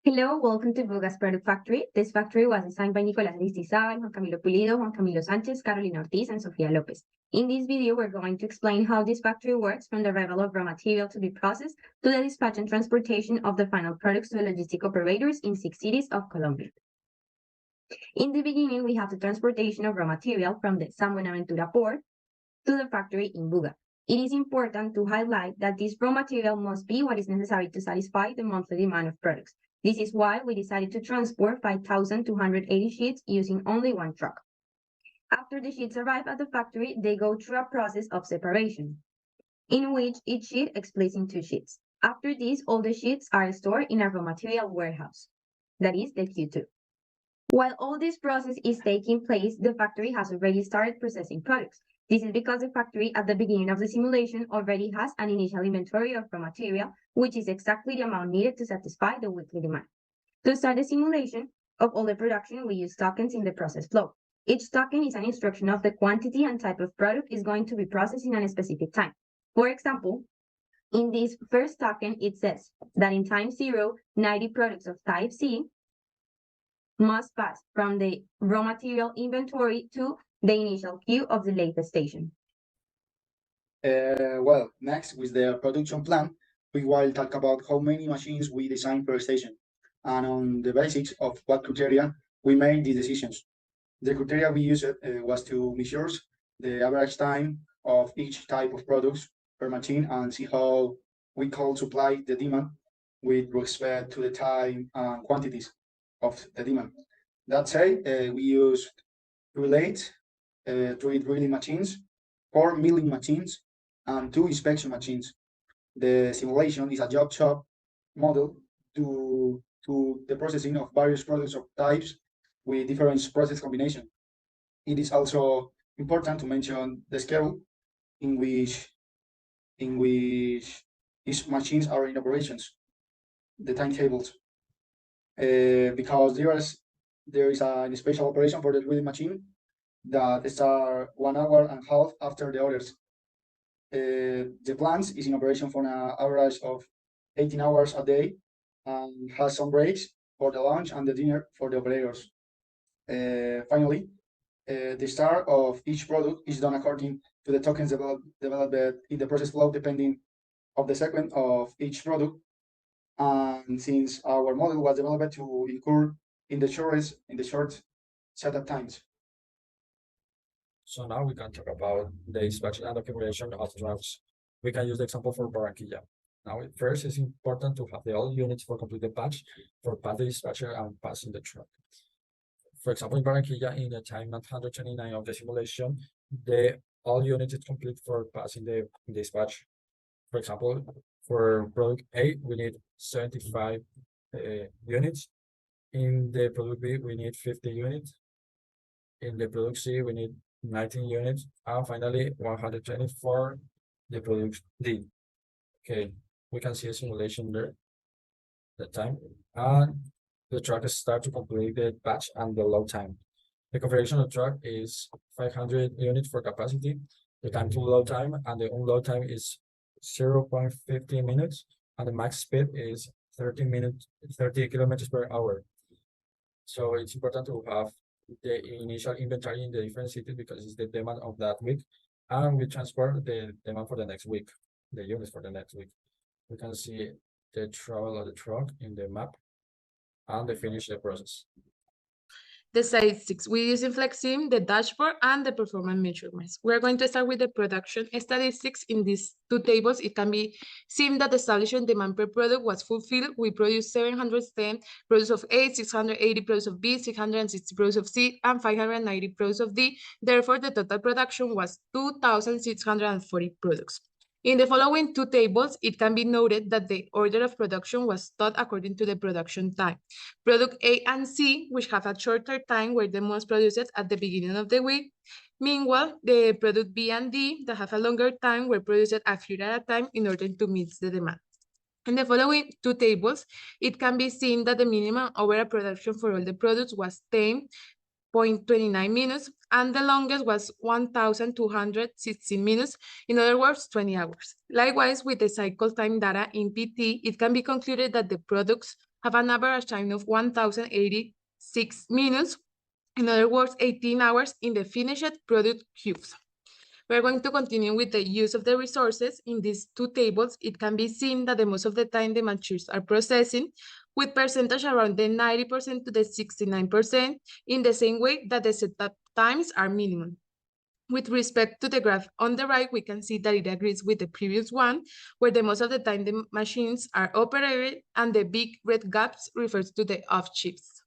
Hello, welcome to Buga's Product Factory. This factory was designed by Nicolás Aristizábal, Juan Camilo Pulido, Juan Camilo Sánchez, Carolina Ortiz, and Sofia López. In this video, we're going to explain how this factory works from the arrival of raw material to be processed to the dispatch and transportation of the final products to the logistic operators in 6 cities of Colombia. In the beginning, we have the transportation of raw material from the San Buenaventura port to the factory in Buga. It is important to highlight that this raw material must be what is necessary to satisfy the monthly demand of products. This is why we decided to transport 5,280 sheets using only one truck. After the sheets arrive at the factory, they go through a process of separation, in which each sheet is placed in 2 sheets. After this, all the sheets are stored in a raw material warehouse, that is the Q2. While all this process is taking place, the factory has already started processing products. This is because the factory at the beginning of the simulation already has an initial inventory of raw material, which is exactly the amount needed to satisfy the weekly demand. To start the simulation of all the production, we use tokens in the process flow. Each token is an instruction of the quantity and type of product is going to be processed in a specific time. For example, in this first token, it says that in time 0, 90 products of type C must pass from the raw material inventory to the initial queue of the latest station. Next, with the production plan, we will talk about how many machines we design per station, and on the basics of what criteria we made the decisions. The criteria we used was to measure the average time of each type of products per machine and see how we could supply the demand with respect to the time and quantities of the demand. That said, we used relate 3 drilling machines, 4 milling machines, and 2 inspection machines. The simulation is a job shop model to the processing of various products of types with different process combination. It is also important to mention the schedule in which these machines are in operations, the timetables, because there is a special operation for the drilling machine that start 1.5 hours after the others. The plant is in operation for an average of 18 hours a day and has some breaks for the lunch and the dinner for the operators. Finally, the start of each product is done according to the tokens developed in the process flow depending of the sequence of each product. And since our model was developed to incur in the short setup times. So now we can talk about the dispatch and accumulation of trucks. We can use the example for Barranquilla. Now, first, it's important to have the all units for complete the batch for pass the dispatcher and passing the truck. For example, in Barranquilla, in the time 929 of the simulation, the all units is complete for passing the dispatch. For example, for product A, we need 75 units. In the product B, we need 50 units. In the product C, we need 19 units. And finally, 124, the product D. Okay, we can see a simulation there, the time. And the truck start to complete the batch and the load time. The configuration of the truck is 500 units for capacity. The time to load time and the unload time is 0.50 minutes, and the max speed is 30 kilometers per hour. So it's important to have the initial inventory in the different cities because it's the demand of that week, and we transport the demand for the next week, the units for the next week. We can see the travel of the truck in the map, and they finish the process. The statistics. We use in FlexSim the dashboard and the performance measurements. We're going to start with the production statistics. In these 2 tables, it can be seen that the established demand per product was fulfilled. We produced 710 products of A, 680 products of B, 660 products of C, and 590 products of D. Therefore, the total production was 2,640 products. In the following 2 tables, it can be noted that the order of production was taught according to the production time. Product A and C, which have a shorter time, were the most produced at the beginning of the week. Meanwhile, the product B and D, that have a longer time, were produced a few at a time in order to meet the demand. In the following 2 tables, it can be seen that the minimum overall production for all the products was 10.29 minutes, and the longest was 1,216 minutes, in other words, 20 hours. Likewise, with the cycle time data in PT, it can be concluded that the products have an average time of 1,086 minutes, in other words, 18 hours in the finished product cubes. We're going to continue with the use of the resources. In these two tables, it can be seen that the most of the time the machines are processing with percentage around the 90% to the 69% in the same way that the setup times are minimum. With respect to the graph on the right, we can see that it agrees with the previous one, where the most of the time the machines are operated and the big red gaps refers to the off shifts.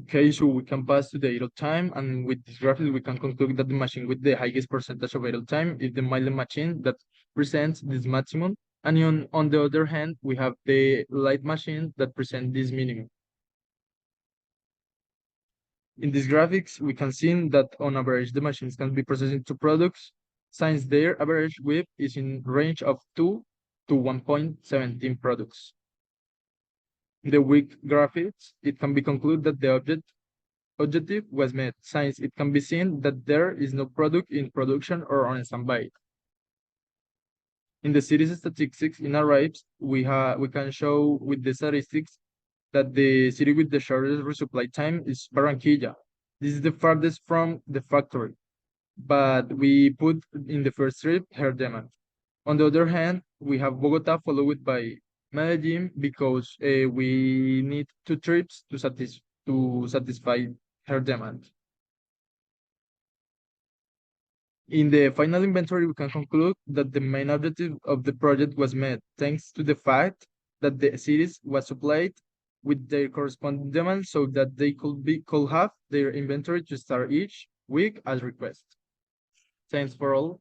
Okay, so we can pass to the idle time, and with this graphic, we can conclude that the machine with the highest percentage of idle time is the mild machine that presents this maximum, and on the other hand, we have the light machine that presents this minimum. In these graphics, we can see that on average, the machines can be processing two products, since their average width is in range of 2 to 1.17 products. In the weak graphics, it can be concluded that the objective was met, since it can be seen that there is no product in production or on standby. In the series statistics in arrives, we can show with the statistics that the city with the shortest resupply time is Barranquilla. This is the farthest from the factory, but we put in the first trip her demand. On the other hand, we have Bogota followed by Medellin because we need 2 trips to satisfy her demand. In the final inventory, we can conclude that the main objective of the project was met, thanks to the fact that the cities was supplied with their corresponding demand so that they could have their inventory to start each week as request. Thanks for all.